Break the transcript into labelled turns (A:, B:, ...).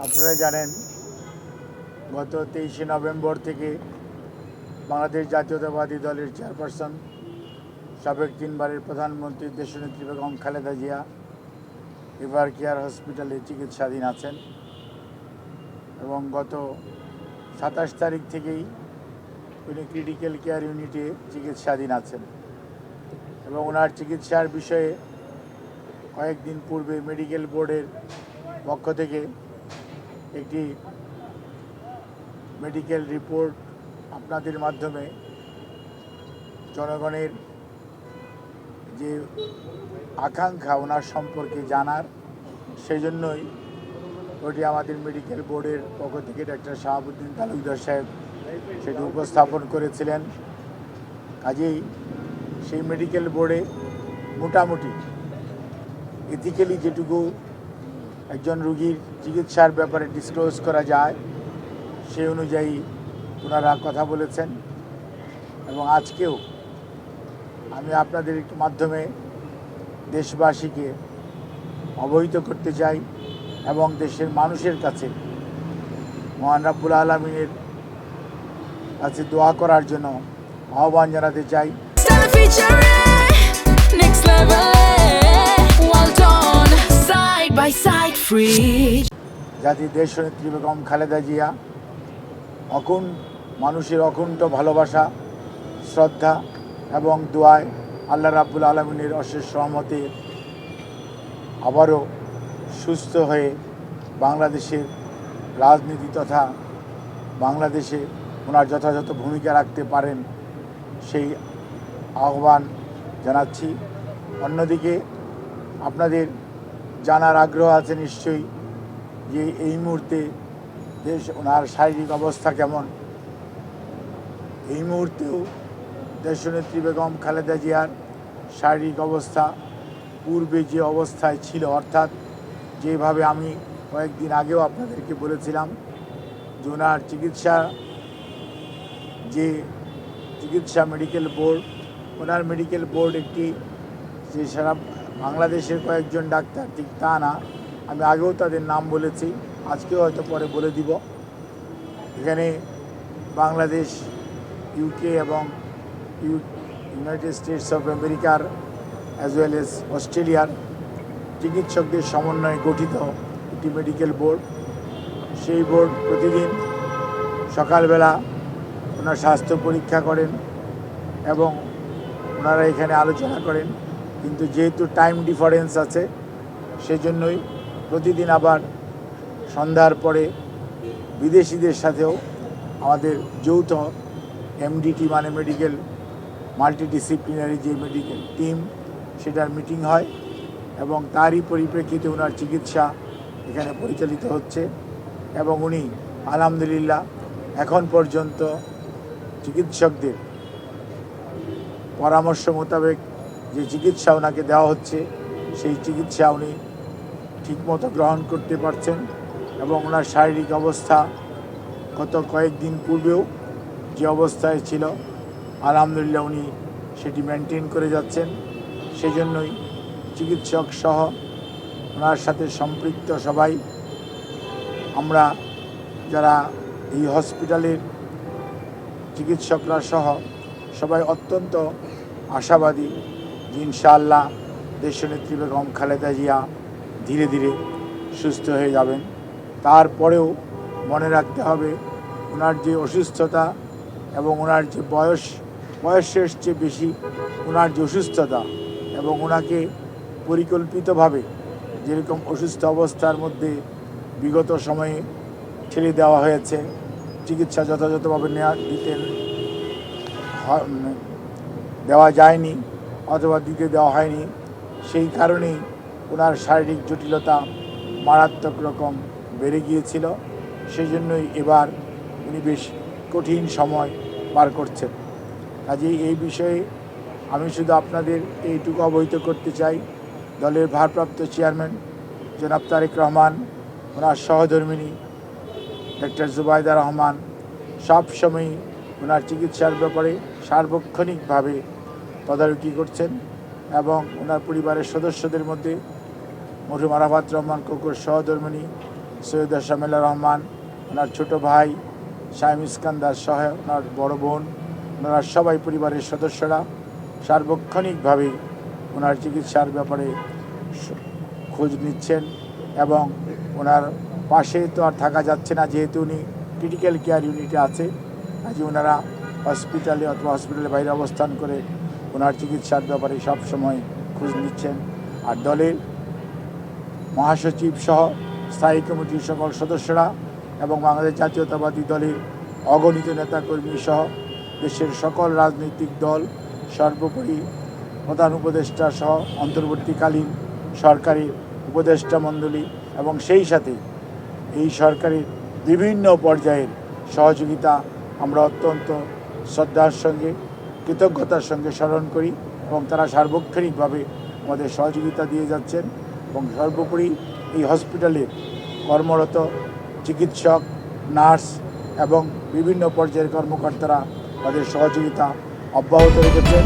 A: আপনারা জানেন গত 23শে নভেম্বর থেকে বাংলাদেশ জাতীয়তাবাদী দলের চেয়ারপারসন সাবেক 3বারের প্রধানমন্ত্রী দেশনেত্রী বেগম খালেদা জিয়া এভার কেয়ার হসপিটালে চিকিৎসাধীন আছেন এবং গত 27 তারিখ থেকেই উনি ক্রিটিক্যাল কেয়ার ইউনিটে চিকিৎসাধীন আছেন এবং ওনার চিকিৎসার বিষয়ে কয়েকদিন পূর্বে মেডিকেল বোর্ডের পক্ষ থেকে একটি মেডিকেল রিপোর্ট আপনাদের মাধ্যমে জনগণের যে আকাঙ্ক্ষা ওনার সম্পর্কে জানার, সেই জন্যই ওটি আমাদের মেডিকেল বোর্ডের পক্ষ থেকে ডাক্তার শাহাবুদ্দিন তালুকদার সাহেব সেটি উপস্থাপন করেছিলেন। কাজেই সেই মেডিকেল বোর্ডে মোটামুটি এথিক্যালি যেটুকু একজন রুগীর চিকিৎসার ব্যাপারে ডিসক্লোজ করা যায় সেই অনুযায়ী ওনারা কথা বলেছেন এবং আজকেও আমি আপনাদের মাধ্যমে দেশবাসীকে অবহিত করতে চাই এবং দেশের মানুষের কাছে মহান রাব্বুল আলামিনের কাছে দোয়া করার জন্য আহ্বান জানাতে চাই। জাতির দেশনেত্রী বেগম খালেদা জিয়া মানুষের অকুণ্ঠ ভালোবাসা, শ্রদ্ধা এবং দোয়ায় আল্লাহ রাব্বুল আলামিনের অশেষ রহমতে আবারও সুস্থ হয়ে বাংলাদেশের রাজনীতি তথা বাংলাদেশে ওনার যথাযথ ভূমিকা রাখতে পারেন সেই আহ্বান জানাচ্ছি। অন্যদিকে আপনাদের জানার আগ্রহ আছে নিশ্চয়ই যে এই মুহূর্তে ওনার শারীরিক অবস্থা কেমন। এই মুহূর্তেও দেশনেত্রী বেগম খালেদা জিয়ার শারীরিক অবস্থা পূর্বে যে অবস্থায় ছিল, অর্থাৎ যেভাবে আমি কয়েকদিন আগেও আপনাদেরকে বলেছিলাম যে ওনার চিকিৎসা মেডিকেল বোর্ড, ওনার মেডিকেল বোর্ড একটি যে সারা বাংলাদেশের কয়েকজন ডাক্তার, ঠিক তা না, আমি আগেও তাদের নাম বলেছি, আজকেও হয়তো পরে বলে দিব। এখানে বাংলাদেশ, ইউকে এবং ইউনাইটেড স্টেটস অফ আমেরিকার অ্যাজ ওয়েল এস অস্ট্রেলিয়ার চিকিৎসকদের সমন্বয়ে গঠিত একটি মেডিকেল বোর্ড। সেই বোর্ড প্রতিদিন সকালবেলা ওনার স্বাস্থ্য পরীক্ষা করেন এবং ওনারা এখানে আলোচনা করেন, কিন্তু যেহেতু টাইম ডিফারেন্স আছে সেজন্যই প্রতিদিন আবার সন্ধ্যার পরে বিদেশিদের সাথেও আমাদের যৌথ এমডিটি মানে মেডিকেল মাল্টিডিসিপ্লিনারি যে মেডিকেল টিম সেটার মিটিং হয় এবং তারই পরিপ্রেক্ষিতে ওনার চিকিৎসা এখানে পরিচালিত হচ্ছে এবং উনি আলহামদুলিল্লাহ এখন পর্যন্ত চিকিৎসকদের পরামর্শ মোতাবেক যে চিকিৎসা ওনাকে দেওয়া হচ্ছে সেই চিকিৎসা উনি ঠিকমতো গ্রহণ করতে পারছেন এবং ওনার শারীরিক অবস্থা গত কয়েকদিন পূর্বেও যে অবস্থায় ছিল আলহামদুলিল্লাহ উনি সেটি মেনটেন করে যাচ্ছেন। সেই জন্যই চিকিৎসক সহ ওনার সাথে সম্পৃক্ত সবাই, আমরা যারা এই হসপিটালের চিকিৎসকরা সহ সবাই অত্যন্ত আশাবাদী যে ইনশাআল্লাহ দেশনেত্রী বেগম খালেদা জিয়া ধীরে ধীরে সুস্থ হয়ে যাবেন। তারপরেও মনে রাখতে হবে ওনার যে অসুস্থতা এবং ওনার যে বয়সের চেয়ে বেশি ওনার যে অসুস্থতা এবং ওনাকে পরিকল্পিতভাবে যেরকম অসুস্থ অবস্থার মধ্যে বিগত সময়ে ঠেলে দেওয়া হয়েছে, চিকিৎসা যথাযথভাবে দেওয়া যায়নি অথবা দিতে দেওয়া হয়নি, সেই কারণেই ওনার শারীরিক জটিলতা মারাত্মক রকম বেড়ে গিয়েছিল। সেই জন্যই এবার উনি বেশ কঠিন সময় পার করছেন। কাজেই এই বিষয়ে আমি শুধু আপনাদের এইটুকু অবহিত করতে চাই, দলের ভারপ্রাপ্ত চেয়ারম্যান জনাব তারেক রহমান, ওনার সহধর্মিণী ডক্টর জুবাইদা রহমান সবসময়ই ওনার চিকিৎসার ব্যাপারে সার্বক্ষণিকভাবে তদারকি করছেন এবং ওনার পরিবারের সদস্যদের মধ্যে মরহুম আরাফাত রহমান কোকোর সহধর্মিণী সৈয়দ শামিলা রহমান, ওনার ছোট ভাই শাহিম ইস্কান্দার সহ ওনার বড় বোন, ওনারা সবাই পরিবারের সদস্যরা সার্বক্ষণিকভাবে ওনার চিকিৎসার ব্যাপারে খোঁজ নিচ্ছেন এবং ওনার পাশে তো আর থাকা যাচ্ছে না, যেহেতু উনি ক্রিটিক্যাল কেয়ার ইউনিটে আছে। আজ ওনারা হসপিটালে অথবা হসপিটালের বাইরে অবস্থান করে ওনার চিকিৎসার ব্যাপারে সবসময় খোঁজ নিচ্ছেন। আর দলের মহাসচিব সহ স্থায়ী কমিটির সকল সদস্যরা এবং বাংলাদেশ জাতীয়তাবাদী দলের অগণিত নেতাকর্মী সহ দেশের সকল রাজনৈতিক দল, সর্বোপরি প্রধান উপদেষ্টা সহ অন্তর্বর্তীকালীন সরকারের উপদেষ্টা মণ্ডলী এবং সেই সাথে এই সরকারের বিভিন্ন পর্যায়ের সহযোগিতা আমরা অত্যন্ত শ্রদ্ধার সঙ্গে কৃতজ্ঞতার সঙ্গে স্মরণ করি এবং তারা সার্বক্ষণিকভাবে আমাদের সহযোগিতা দিয়ে যাচ্ছেন। এবং সর্বোপরি এই হসপিটালের কর্মরত চিকিৎসক, নার্স এবং বিভিন্ন পর্যায়ের কর্মকর্তারা তাদের সহযোগিতা অব্যাহত রেখেছেন।